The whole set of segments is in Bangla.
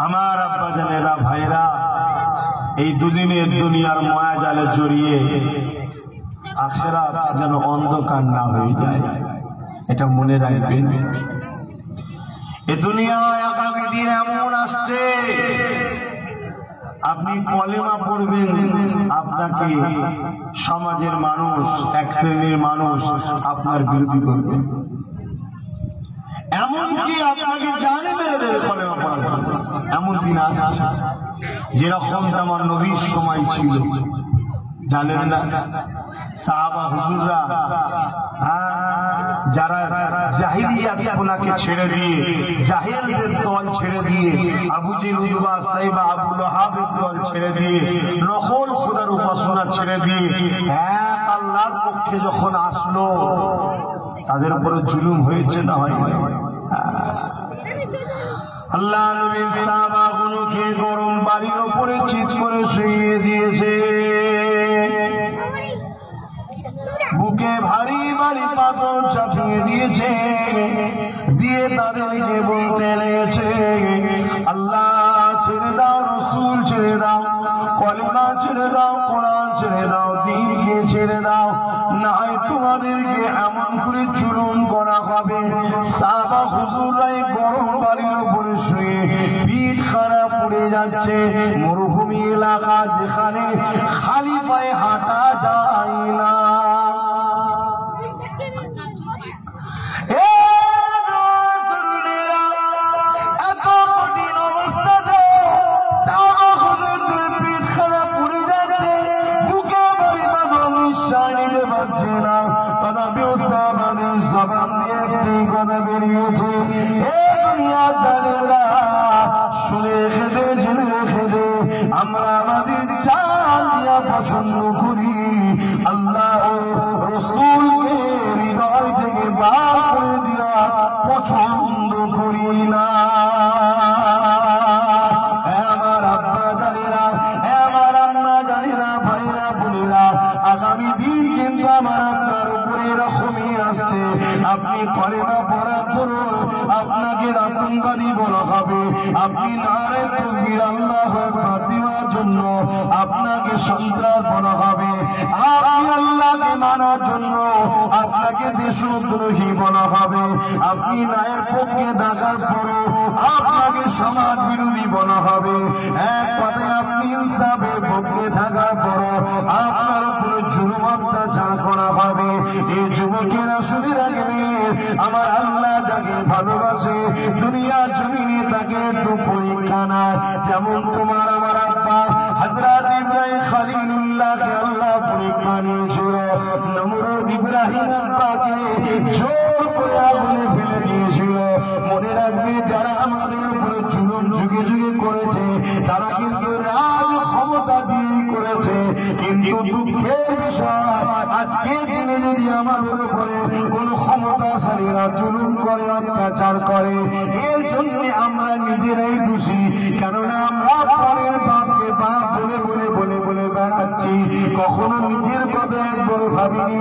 আমার আব্বা জানেরা ভাইরা, এই দুদিনের দুনিয়ার মায়া জালে জড়িয়ে আখিরাত যেন অন্ধকার না হয়ে যায়, এটা মনে রাখবেন। এই দুনিয়ায় আগামী দিন এমন আসছে, আপনি কলেমা পড়বেন, আপনাকে সমাজের মানুষ, এক শ্রেণীর মানুষ আপনার বিরোধী করবে, এমনকি আপনাকে জানে মেরে দেবে কলেমা পড়ার জন্য। এমন দিন আসছে যেরকম আমার নবীর সময় ছিল, জানেন না? সাহাবা হুজুররা যারা জাহিলিয়াত ওনাকে ছেড়ে দিয়ে, জাহিলদের দল ছেড়ে দিয়ে, আবু জেহেল, উতবা, সাইবা, আবু লাহাবের দল ছেড়ে দিয়ে, নকল খোদার উপাসনা ছেড়ে দিয়ে এক আল্লাহর পক্ষে যখন আসলো, তাদের উপরে জুলুম হয়েছে না হয়নি? আল্লাহ নবীর সাহাবাগুলোকে গরম বালির উপরে চিৎ করে শুইয়ে দিয়েছে, বুকে ভারী ভারী পাথর চাপিয়ে দিয়েছে, দিয়ে তাদেরকে বলতে লেগেছে, আল্লাহ ছেড়ে দাও, রসুল ছেড়ে দাও, কলেমা ছেড়ে দাও, কোরআন ছেড়ে দাও, দ্বীনকে ছেড়ে দাও, না হয় তোমাদেরকে এমন করে জুলুম করা হবে। সাহাবা হুজুররাই গরম বালির উপরে শুয়ে পিঠ খারাপ পড়ে যাচ্ছে, মরুভূমি এলাকা যেখানে খালি পায়ে হাঁটা যায় না। এত কঠিন অবস্থাতে পিঠ খারাপ পড়ে যাচ্ছে, বুকে বাড়ি বাঁধা নিঃশ্বাস নিতে পারছে না, তথাপিও সাহাবাদের জবান দিয়ে একটি কথা বেরিয়েছে, হে দুনিয়ার জানেরা, শুনে খেতে জেনে খেতে আমরা আমাদের জান দিয়া পছন্দ করি, আল্লাহ ও রাসূলকে হৃদয় থেকে বার করে দিয়া পছন্দ করি না। আমার আব্বা জানেরা, আমার আম্মা জানেরা, ভাইরা বোনেরা, আগামী দিন কিন্তু আমার আপনার উপরে এরকমই আসছে। আপনি কলেমা পড়ার পরও আপনাকে আতঙ্কবাদী বলা হবে, আপনি নারে তাকবীর আল্লাহু আকবার দেওয়ার জন্য আপনাকে সন্ত্রাস বলা হবে, আপনি আল্লাহকে মানার জন্য আপনাকে দেশদ্রোহী বলা হবে, আপনি ন্যায়ের পক্ষে থাকার পরও আপনাকে সমাজ বিরোধী বলা হবে, এক কথায় আপনি ইনসাফের পক্ষে থাকার পরও আপনার উপরে জুলুম অত্যাচার করা হবে। এই যুবকেরা শুনে রাখবে, আমার আল্লাহ যাকে ভালোবাসে দুনিয়ার জমিনে তাকে একটু পরীক্ষা নেয়। যেমন তোমার আমার আব্বা হযরত ইব্রাহিম খলিলুল্লাহকে আল্লাহ পরীক্ষা নিয়েছিল, নমরুদ ইব্রাহিম আব্বাকে জোর করে আগুনে ফেলে দিয়েছিল। মনে রাখবে, যারা আমাদের উপরে জুলুম যুগে যুগে করেছে তারা কিন্তু রাজ ক্ষমতা দিয়ে করেছে, কিন্তু দুঃখের বিষয় আজকে দিনে যদি আমাদের উপরে কোন ক্ষমতাশালীরা জুলুম করে, অত্যাচার করে, এর জন্য আমরা নিজেরাই দোষী। কেননা আমরা পরের বাপকে বাপ বলে বলে বলে বলে বেড়াচ্ছি, কখনো নিজের কথা একবার ভাবিনি।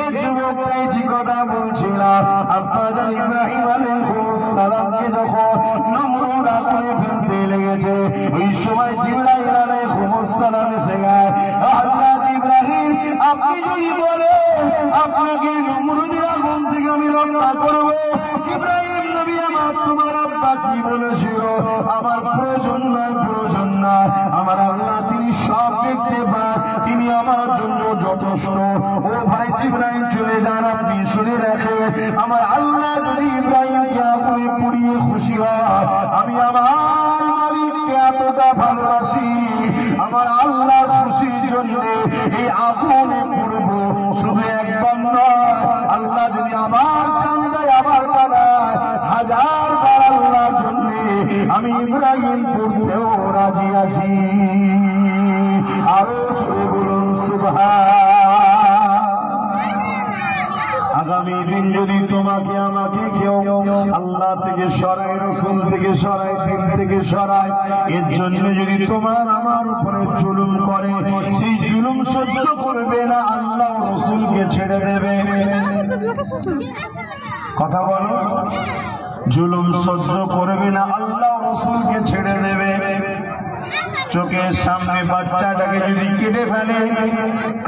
এই যুবকটাই যে কথা বলছিলাম, আপনারা ইব্রাহিম আলাইহিস সালামকে যখন নমরুদ আগুনে ফেলতে লেগেছে, ওই সময় জিবরাইল আলাইহিস সালাম এসে গেছে। হযরত ইব্রাহিম, আপনি যদি বলেন আপনাকে নমরুদের আগুন থেকে আমি রক্ষা করব, ইব্রাহিম নবী আমার তোমার আব্বা কি বলেছিল, আমার প্রয়োজন নয়, প্রয়োজন নয়, আমার আল্লাহ তিনি সব দেখতে পান, তিনি আমার জন্য যথেষ্ট। ও ভাই ইব্রাহিম চলে যান, আপনি শুনে রাখেন, আমার আল্লাহ যদি ইব্রাহিমকে আগুনে পুড়িয়ে খুশি হয়, আমি আমার মালিককে এতটা ভালোবাসি, আমার আল্লাহর খুশির জন্য এই আগুনে পুড়ব। শুধু একবার নয়, আল্লাহ যদি আমার জান দেয়, আমার বানায়, হাজার বার আল্লাহর জন্য আমি ইব্রাহিম পুড়তেও রাজি আছি। আরো জোরে বলুন সুবহান। আগামী দিন যদি তোমাকে আমাকে কেউ আল্লাহ থেকে সরায়, রাসূল থেকে সরায়, দিন থেকে সরায়, এর জন্য যদি তোমার আমার উপরে জুলুম করে, সেই জুলুম সহ্য করবে না, আল্লাহ রাসূলকে ছেড়ে দেবে। কথা বলো, জুলুম সহ্য করবে না, আল্লাহ রাসূলকে ছেড়ে দেবে। চোখের সামনে বাচ্চাটাকে যদি কেটে ফেলে,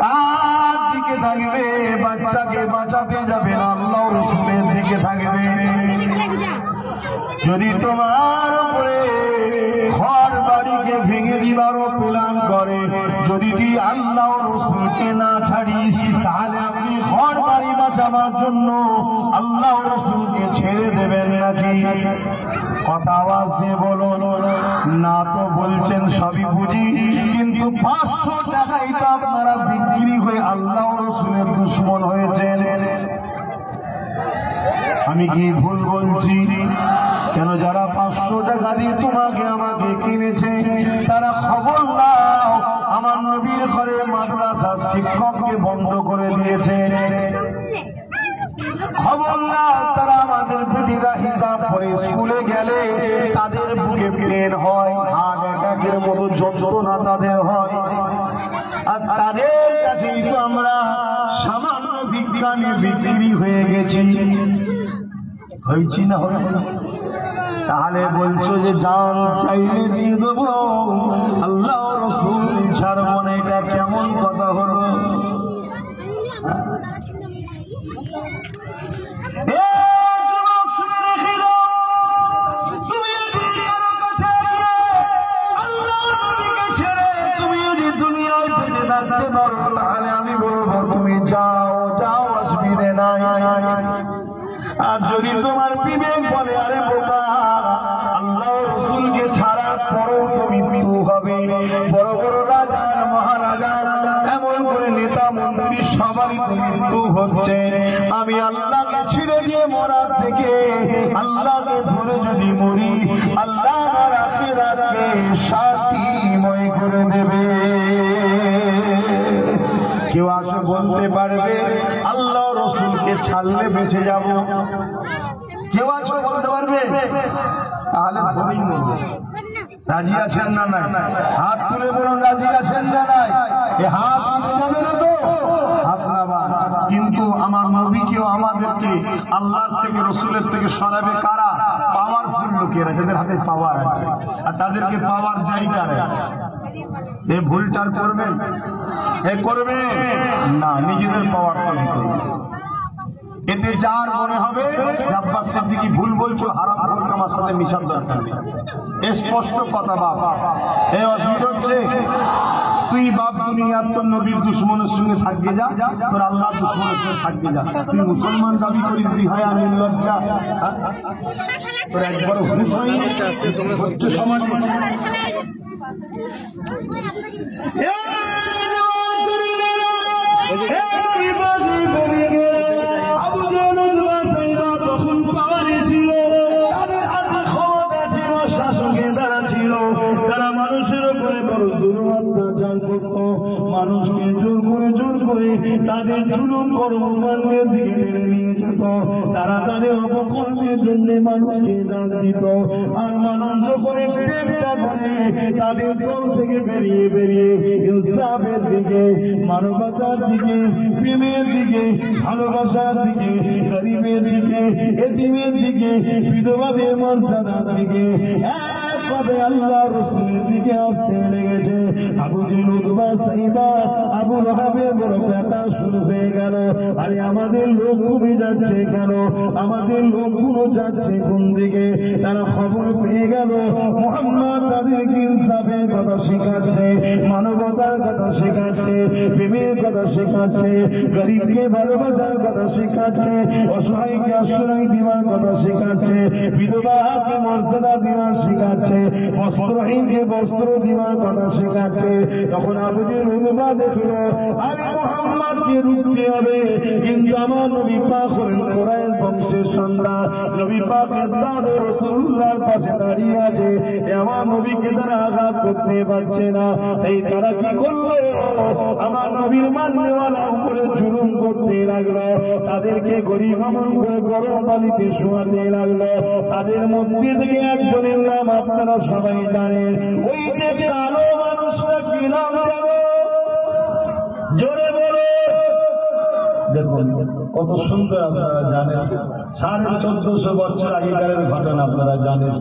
কার দিকে থাকবে? বাচ্চাকে বাঁচাতে যাবে না, আল্লাহ রাসূলের দিকে থাকবে। যদি তোমার উপরে ঘর বাড়িকে ভেঙে দিবারও প্ল্যান করে, যদি তুই আল্লাহ রাসূলকে না ছাড়ি, তাহলে আপনি ঘর বাড়ি বাঁচাবার জন্য আল্লাহ রাসূলকে ছেড়ে দেবেন নাকি? কথা আওয়াজ দিয়ে বলো না। তো বলছেন সবই বুঝি, কিন্তু 500 টাকাই তো আপনারা বিক্রি হয়ে আল্লাহ রাসূলের দুশমন হয়েছেন। আমি কি ভুল বলছি? কেন যারা 500 টাকা দিয়ে তোমাকে আমাকে কিনেছে, তারা খবর নাও, আমার নবীর ঘরে মাদ্রাসার শিক্ষককে বন্ধ করে দিয়েছে। খবর না, তারা আমাদের বেটিরা হিজাব পরে স্কুলে গেলে তাদের বুকে পেন হয়, হার্ট অ্যাটাকের মতো যন্ত্রণা তাদের হয়, আর তাদের কাছেই তো আমরা সামান্য বিজ্ঞানী বিক্রি হয়ে গেছি। হয়েছি না হয়? তাহলে বলছো যে জান চাইলে দিয়ে দেবো, আল্লাহ রাসূল ছাড়বো না, এটা কেমন কথা হলো? তাহলে আমি বলবো তুমি যাও যাও, অসুবিধে নাই। আর যদি তোমার বিবেক বলে আরে বোকা, আল্লাহ রাসূলকে ছাড়ার পরও তুমি মৃত্যু হবে, বড় বড় রাজা মহারাজা এমন করে নেতা মন্ত্রী সবারই মৃত্যু হচ্ছে, আমি আল্লাহকে ছেড়ে দিয়ে মরার থেকে আল্লাহকে ধরে যদি মরি, আল্লাহ আমার আখিরাতকে শান্তিময় করে দেবে। কেউ আসে বলতে পারবে আল্লাহ রাসূলকে ছাড়লে বেঁচে যাব? কেউ আসে বলতে পারবে? তাহলে রাজি আছেন না নাই? হাত তুলে বলুন রাজি আছেন না নাই? এ হাত তুলে যাবে না তো? হাত নামা। কিন্তু আমার নবীকেও আমাদেরকে আল্লাহ থেকে রাসূলের থেকে সরাবে কারা? পাওয়ারফুল লোকেরা, যাদের হাতে পাওয়ার আছে, আর তাদেরকে পাওয়ার দেয় কারা? এই ভুলটার করবেন? এ করবে না, নিজেদের পাওয়ার তৈরি করবে। এতে যার মনে হবে আব্বাস সিদ্দিকী ভুল বলছো, হারাম করলে আমার সাথে মিশার দরকার নেই, স্পষ্ট কথা। বাপ এই অসুবিধা হচ্ছে, তুই বাপ দুনিয়ার তোর নবীর দুশ্মনের সঙ্গে থাকবে যা, তোর আল্লাহ দুশ্মনের সঙ্গে থাকবে যা। তুই মুসলমান দাবি করিস, বিহায়া নির্লজ্জা, তোর একবার হুশ হয়নি হচ্ছে সমাজ। তখন পাওয়ারে ছিল, তাদের হাতে ক্ষমতা ছিল, শাসকের দ্বারা ছিল, তারা মানুষের উপরে বড় জুলুম অত্যাচার করত, মানুষকে জোর করে তাদের জুলুম কর্মকাণ্ডের দিকে টেনে নিয়ে যেত, তারা তাদের অপকর্মের জন্য মানুষকে দান দিত। আর মানুষ যখন একটা করে তাদের দল থেকে বেরিয়ে বেরিয়ে ইনসাফের দিকে, মানবতার দিকে, প্রেমের দিকে, ভালোবাসার দিকে, গরিবের দিকে, এতিমের দিকে, বিধবাদের মর্যাদার দিকে, একভাবে আল্লাহ রাসূলের দিকে আসতে লেগেছে। আবু জেহেল, উতবা, সাইবা, আবু লাহাবের বড় ব্যথা শুরু হয়ে গেল। আরে আমাদের লোক কমে যাচ্ছে কেন? আমাদের লোকগুলো যাচ্ছে কোন দিকে? তারা খবর পেয়ে গেল মুহাম্মদ তাদেরকে ইনসাফের কথা শেখাচ্ছে, মানবতার কথা শেখাচ্ছে, প্রেমের কথা শেখাচ্ছে, গরিবকে ভালোবাসার কথা শেখাচ্ছে, অসহায়কে আশ্রয় দেওয়ার কথা শেখাচ্ছে, বিধবাকে মর্যাদা দেওয়ার শেখাচ্ছে, বস্ত্রহীনকে বস্ত্র দেওয়ার কথা শেখাচ্ছে। তখন আবু জেহেল উতবা দেখল আরে মুহাম্মদকে রুখতে হবে, কিন্তু আমার নবী পাক হলেন কুরাইশ বংশের সন্তান, নবী পাকের দাদা রাসূলুল্লাহর পাশে দাঁড়িয়ে আছে, আমার নবীকে তারা আঘাত করতে পারছে না। এই তারা কি করলো? আমার নবীর মাননেওয়ালা উপরে জুলুম করতে লাগলো, তাদেরকে গরিব আমল করে গরম বালিতে শোয়াতে লাগলো। তাদের মধ্যে থেকে একজনের নাম আপনারা সবাই জানেন, ওই যে কালো মানুষটা কি নাম জানো? জোরে বলো। দেখুন কত সুন্দর, আপনারা জানেন 1450 বছর আগেকার ঘটনা আপনারা জানেন।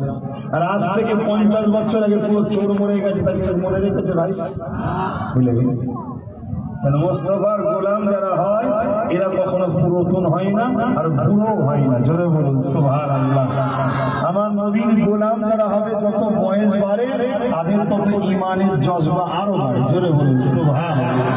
আর আজ থেকে 50 বছর আগে পুরো চোর মরে গেছে, তাকে মনে রেখেছে ভাই, ভুলে গেছে। মোস্তফার গোলাম যারা হয় এরা কখনো পুরাতন হয় না আর বুড়ো হয় না। জোরে বলুন সুবহানাল্লাহ। আমার নবীর গোলাম যারা হবে যত বয়স বাড়ে তাদের তত ঈমানের জজবা আরো বাড়ে। জোরে বলুন সুবহানাল্লাহ।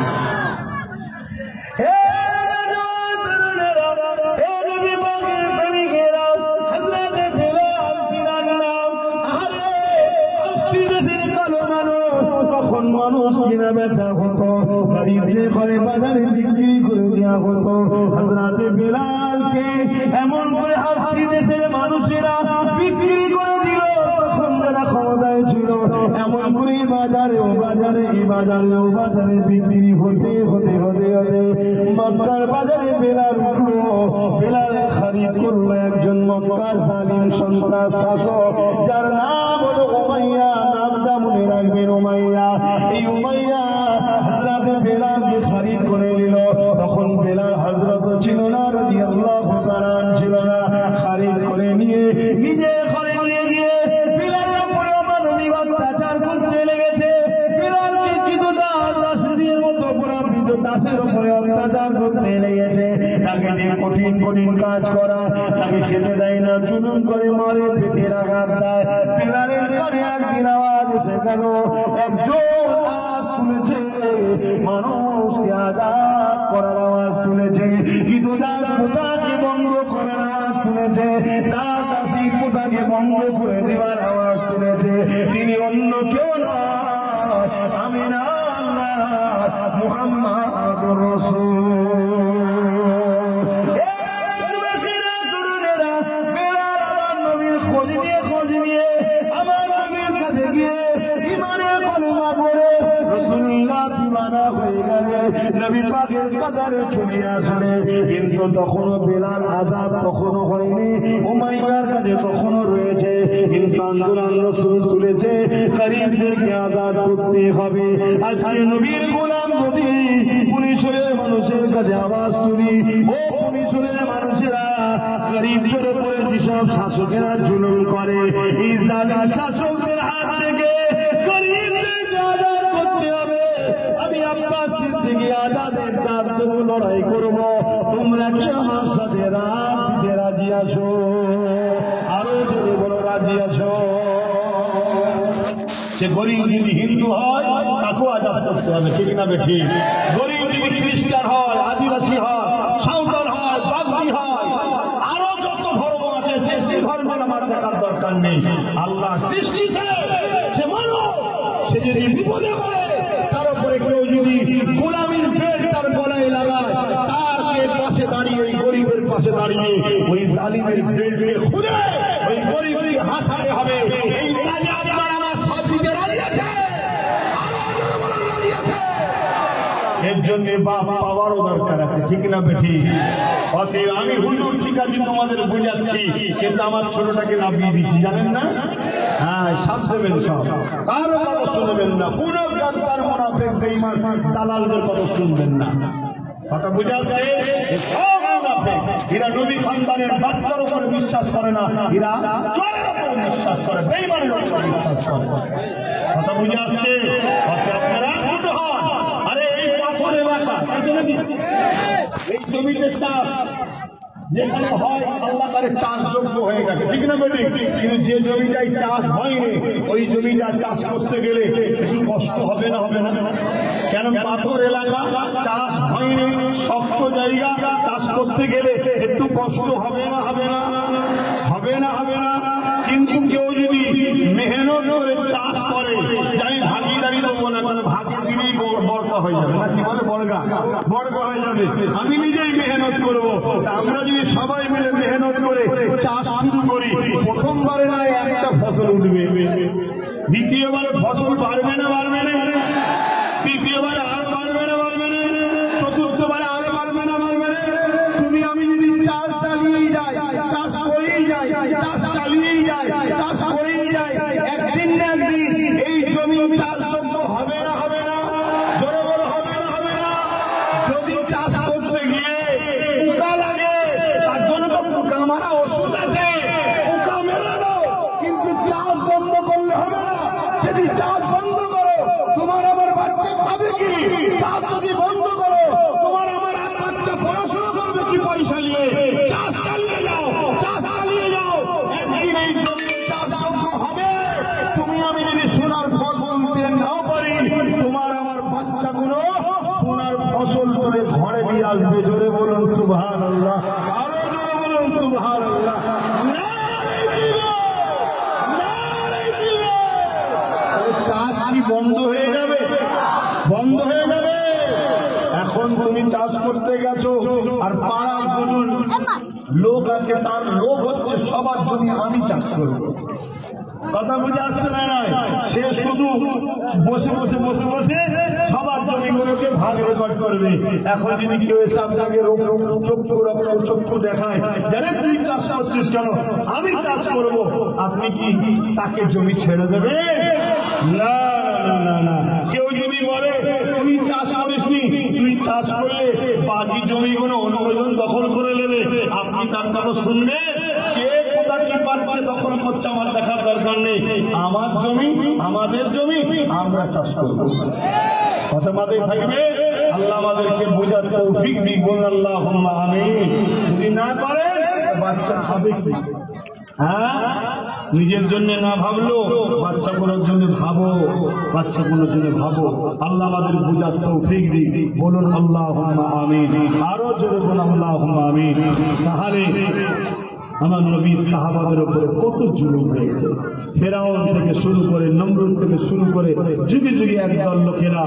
মানুষ কিনা বেচা হতো, গরিবকে ঘরে বাজারে বিক্রি করে দেওয়া হতো। হযরত বেলালকে এমন করে হাসি দেশের মানুষেরা বিক্রি করে দিল, তখন যারা ক্ষমতায় ছিল এমন করে বাজারে ও বাজারে, এই বাজারে ও বাজারে বিক্রি হতে হতে হতে হতে মক্কার বাজারে বেলাল উঠলো। বেলালে খরিদ করলো একজন মক্কার জালিম সন্ত্রাস শাসক, যার নাম হলো উমাইয়া। নামটা মনে রাখবেন, উমাইয়া। এই উমাইয়া হযরত বেলালকে খরিদ করে নিল। তখন বেলাল হযরত ছিল না, রাদিয়াল্লাহু তাআলা ছিল না। খরিদ করে নিয়ে নিজে ঘরে নিয়ে গিয়ে বেলালের উপরে মানবিক অত্যাচার করতে লেগেছে। বেলালকে কিছুটা দাসের মতো পুরাপিত দাসের উপরে অত্যাচার করতে লেগেছে। তাকে দিয়ে কঠিন কঠিন কাজ করা, তাকে খেতে দেয় না, জুলুম করে মারে, পেটের আঘাত দেয়। বেলালের কানে একদিন আওয়াজ এসে গেল, একজন আওয়াজ তুলেছে, মানুষকে আজাদ করার আওয়াজ তুলেছে, কিন্তু তার পোতাকে বন্ধ করার আওয়াজ তুলেছে, তার দাসীর পোতাকে বন্ধ করে দেওয়ার আওয়াজ তুলেছে। তিনি অন্য কেউ নয়, আমি না মুহাম্মাদুর রাসূল। খোঁজ নিয়ে আমার নবীর কাছে গিয়ে ঈমানের কলেমা পড়ে রাসূলুল্লাহ দিওয়ানা হয়ে গেলে নবী পাকের কাতারে চলে আসলে। কিন্তু তখনও বেলাল আযাদ কখনো হয়নি, উমাইয়ার কাছে তখনও রয়েছে। কিন্তু আন্দোলন রাসূল তুলেছে, গরীবদেরকে আযাদ করতে হবে। আজকে নবীর গোলাম যদি পুলিশের মানুষের কাছে আওয়াজ তুলি, ও পুলিশের মানুষেরা গরীবদের উপরে যেসব শাসকেরা জুলুম করে, এই জালিম শাসকদের হাত থেকে গরীবদেরকে আজাদ করতে হবে। আমি আব্বাস সিদ্দিকী আজাদের জন্য লড়াই করব। তোমরা কি আমার সাথে রাত দিতে রাজি আছো? আরো যদি বলো রাজি আছো। সে গরিব যদি হিন্দু হয় তাকেও আজাদ করতে হবে, ঠিক না বেঠি? গরিব যদি খ্রিস্টান হয়, আদিবাসী হয়, সাঁওতাল হয়, বাগদি হয়, আরো যত ধর্ম আছে সে ধর্মের আমার দেখার দরকার নেই। আল্লাহ সৃষ্টি সে মানো, সে যদি বিপদে পড়ে, তার উপরে কেউ যদি গোলামীর বেল তার গলায় লাগায়, তার পাশে দাঁড়িয়ে, ওই গরিবের পাশে দাঁড়িয়ে ওই জালিমের বেলকে খুলে ওই গরিবকে হাসাতে হবে। এই কাজে আপনার আমার সব দিকে রাজি আছে। এর জন্য বাপ পাওয়ারও দরকার আছে, ঠিক না বেঠি? অতএব আমি হুজুর ঠিক আছে তোমাদের বুঝাচ্ছি, কিন্তু আমার ছোটটাকে নামিয়ে দিচ্ছি, জানেন না? হ্যাঁ, সাথ দেবেন সব, কারো কথা শুনবেন না, পুরো গাদ্দার মুনাফিক বেঈমান দালালদের কথা শুনবেন না। কথা বুঝে আসছে? সব মুনাফিক, এরা নবী খানদানের বাচ্চার উপরে বিশ্বাস করে না, এরা চোরের উপরে বিশ্বাস করে, বেঈমানের উপরে বিশ্বাস করে। কথা বুঝে আসছে? আপনারা ছোট হন। আরে এই পাথর এলাকা, এই জমিতে চাষ যেখানে হয় আল্লাহ তার চাষযোগ্য হয়ে গেছে, ঠিক না বেটি? কিন্তু যে জমিটাই চাষ হয়নি, ওই জমিটা চাষ করতে গেলে একটু কষ্ট হবে না, হবে না? কেন? পাথর এলাকা, চাষ হয়নি, শক্ত জায়গা, চাষ করতে গেলে একটু কষ্ট হবে না, হবে না? হবে না, হবে না? কিন্তু কেউ যদি মেহনত করে চাষ করে, আমি ভাগিদারি দেবো না, মানে ভাগে দিলেই বড়কা হয়ে যাবে, না কি বলে? বড়কা হয়ে যাবে। আমি নিজেই মেহনত করবো। আমরা যদি সবাই মিলে মেহনত করে চাষ শুরু করি, প্রথমবারে না একটা ফসল উঠবে, দ্বিতীয়বারে ফসল বাড়বে না, বাড়বে না? তৃতীয়বারে আর বাড়বে না, বাড়বে না? চতুর্থবারে আর বাড়বে না, বাড়বে না? তুমি আমি যদি চাষ চালিয়েই যাই, চাষ করেই যাই, চাষ চালিয়েই যাই, চাষ করেই যাই, একদিন না একদিন এই জমি চাষযোগ্য হবে না, হবে না? জোরে বলে হবে না, হবে না? যদি চাষ করতে গিয়ে পোকা লাগে, তার জন্য তো পোকা মারা ওষুধ আছে, পোকা মেরে দাও, কিন্তু চাষ বন্ধ করলে হবে না। যদি চাষ বন্ধ করো, তোমার আমার বাচ্চা খাবে কি? চাষ যদি বন্ধ করো, তোমার আমার বাচ্চা পড়াশোনা করবে কি পয়সা নিয়ে? চাষ চালিয়ে যাও, চাষ চালিয়ে যাও, একদিন এই জমি চাষযোগ্য হবে। তুমি আমি যদি সোনার ফল বলতে নাও পারি, তোমার আমার বাচ্চাগুলো সোনার ফসল করে ঘরে নিয়ে আসবে। জোরে বলুন সুবহানাল্লাহ, আরো জোরে বলুন সুবহানাল্লাহ। চাষ কি বন্ধ হয়ে যাবে? বন্ধ হয়ে যাবে? এখন তুমি চাষ করতে গেছো, আর পাড়া বলুন লোক আছে, তার লোক হচ্ছে সবার জমি আমি চাষ করবো। কথা বুঝে আসছে না? নয়, সে শুধু বসে বসে বসে বসে সবার জমিগুলোকে ভাগ রেকর্ড করবে। এখন যদি কেউ এসে আপনাকে চক্ষু দেখায়, জানেন তুই চাষ করছিস কেন? আমি চাষ করব, আপনি কি তাকে জমি ছেড়ে দেবে? না না না। কেউ যদি বলে তুই চাষ করিসনি, তুই চাষ করলে বাকি জমিগুলো অন্যজন দখল করে নেবে, আপনি তার কথা শুনবে? কে কোথা কি পাচ্ছে দখল করছে আমার দেখার দরকার নেই। আমার জমি, আমাদের জমি, আমরা চাষ করব। কথা মাথায় থাকবে। আল্লাহ আমাদেরকে বোঝার তৌফিক দিক, বলুন আল্লাহুম্মা আমিন। যদি না করে বাচ্চা খাবে কি? হ্যাঁ, নিজের জন্য না ভাবলো, বাচ্চাগুলোর জন্য ভাবো, বাচ্চাগুলোর জন্য ভাবো। আল্লাহ আমাদের বোঝার তৌফিক দিক, বলুন আল্লাহুম্মা আমিন। আরো জোরে বলুন আল্লাহুম্মা আমিন। তাহলে আমার নবী সাহাবাদের উপরে কত জুলুম হয়েছে, ফেরাউন থেকে শুরু করে, নমরুদ থেকে শুরু করে, যুগে যুগে একদল লোকেরা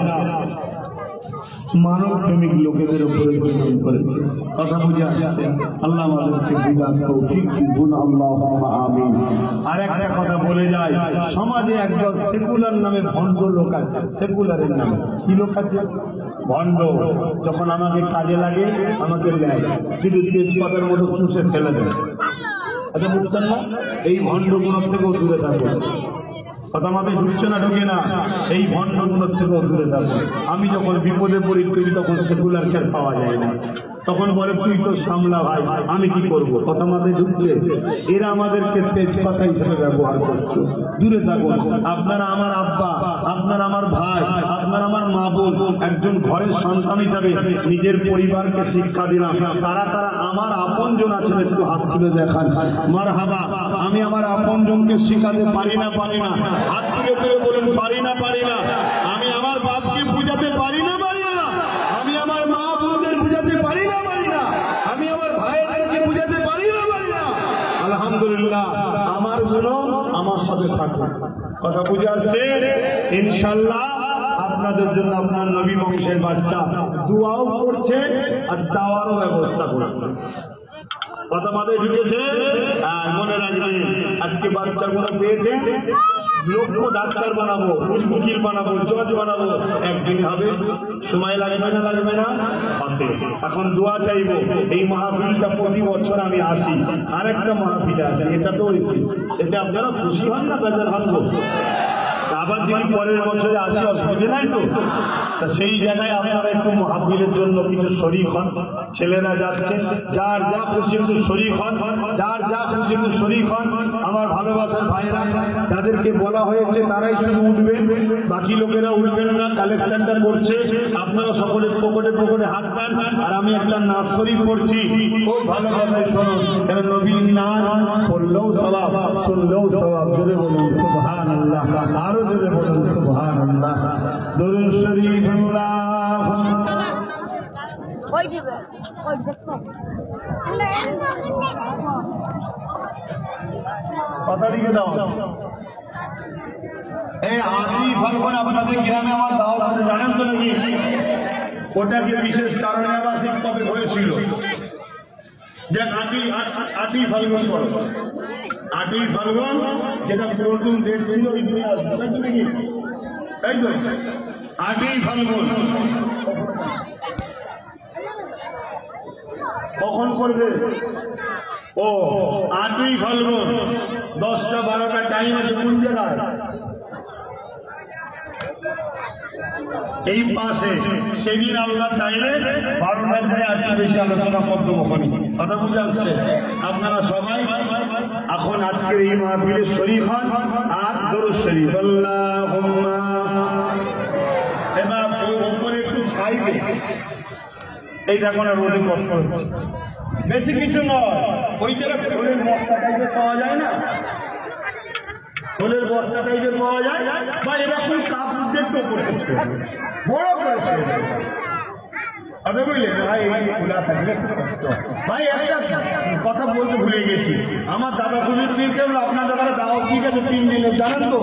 মানব প্রেমিক লোকেদের উপরে জুলুম করেছে। কথা বুঝে আসছে? আল্লাহ আমাদেরকে বুঝার তৌফিক দিন, আল্লাহুম্মা আমিন। আর একটা কথা বলে যায়, সমাজে একদল সেকুলার নামে ভণ্ড লোক আছে। সেকুলারের নামে কি লোক আছে? ভণ্ড। যখন আমাকে কাজে লাগে আমাকে দেয়, শুধু তেজপাতার মতো চুষে ফেলে দেয়। আচ্ছা বুঝছেন না? এই ভণ্ডগুলোর থেকেও দূরে থাকবে। কথা মাথায় ঢুকছে না? ঢুকে না? এই ভণ্ডগুলোর থেকেও দূরে থাকবে। আমি যখন বিপদে পড়ি, তুই তখন সেকুলার কেয়ার পাওয়া যায় না, তখন বলে তুই তো সামলা ভাই, আমি কি করবো? কথা মাথায় ঢুকছে? এরা আমাদেরকে তেজপাতা হিসেবে ব্যবহার করছে। দূরে থাকুন। আপনারা আমার আব্বা, আপনার আমার ভাই, আপনার আমার মা বোন, একজন ঘরের সন্তান হিসাবে নিজের পরিবারকে শিক্ষা দিলাম। তারা তারা আমার আপনজন আছেন, একটু হাত তুলে দেখান। মারহাবা। আমি আমার আপনজনকে শিখাতে পারি না, পারি না? হাত তুলে তুলে বলুন পারি না, পারি না? আমি আমার বাপকে বুঝাতে পারি না, পারি না? আমি আমার মা বোনদের বুঝাতে পারি না, পারি না? আমি আমার ভাইদেরকে বুঝাতে পারি না, পারি না? আলহামদুলিল্লাহ, আমার গুলো আমার সাথে থাকুন। কথা বুঝে আসছে? ইনশাল্লাহ আপনাদের জন্য আপনার নবী বংশের বাচ্চা দোয়াও করছে আর দাওয়ারও ব্যবস্থা করছে। কথা মাথায় ঢুকেছে? আর মনে রাখবে, আজকে বাচ্চাগুলো পেয়েছে, লক্ষ ডাক্তার বানাবো, উকিল বানাবো, জজ বানাবো, একদিন হবে। সময় লাগবে না? লাগবে না? আছে। এখন দোয়া চাইবো। এই মাহফিলটা প্রতি বছর আমি আসি, আরেকটা মাহফিল আছে, এটা তো এতে আপনারা খুশি হন না বেজার হন? আবার যদি পরের বছরে আসি, অসুবিধে নাই তো? তা সেই জায়গায় আপনারা একটু মাহফিলের জন্য কিছু শরীক হন। ছেলেরা যাচ্ছে, যার যা খুশি একটু শরীক হন, যার যা খুশি একটু শরীক হন। আমার ভালোবাসার ভাইরা, যাদেরকে বলা হয়েছে তারাই শুধু উঠবেন, বাকি লোকেরা উঠবেন না। কালেকশনটা করছে, আপনারা সকলের পকেটে পকেটে হাত পান। আর আমি একটা নাচ শরীফ করছি, খুব ভালোবাসায় শুনুন। নবীর নাম পড়লেও সওয়াব, শুনলেও সওয়াব। জোরে বলুন সুবহানাল্লাহ, আরো জোরে বলুন সুবহানাল্লাহ। দরুদ শরীফ ওই দিবে, ওই দেখো কথা লিখে দাও। এই আদি ফাল্গুন আপনাদের গ্রামে আমার দাওয়াত আছে, জানেন তো নাকি? ওটাকে বিশেষ কারণে আবার শিক্ষক হয়েছিল যে আটই ফাল্গুন করো। 8ই ফাল্গুন যেটা পুরোদিন ডেট ছিল, তাই তো? 8ই ফাল্গুন কখন করবে? ও 8ই ফাল্গুন 10টা 12টা টাইম আছে। কোন জায়গায়? এই পাশে। সেদিন আল্লাহ চাইলে 12টার থেকে আর বেশি আলোচনা করতে ওখানে। কথা বুঝে আসছে? আপনারা সবাই এখন আজকের এই মাহফিলে শরীক হন আর দরুদ শরীফ। আল্লাহুম্মা। এবার উপরে একটু ছাইবে, এই দেখো না রোদে কষ্ট হচ্ছে, বেশি কিছু নয়। ওই জায়গায় ফুলের বস্তা টাইপের পাওয়া যায় না? ফুলের বস্তা টাইপের পাওয়া যায়, বা এরকম কাপড়দের তো করেছে, বড় করেছে। আপনি বুঝলেন ভাই? খোলা থাকলে ভাই একটা কথা বলতে ভুলে গেছি। আমার দাদা খুবই আপনার দাদারা দাওয়াত দিয়ে গেছে 3 দিনের, জানেন তো?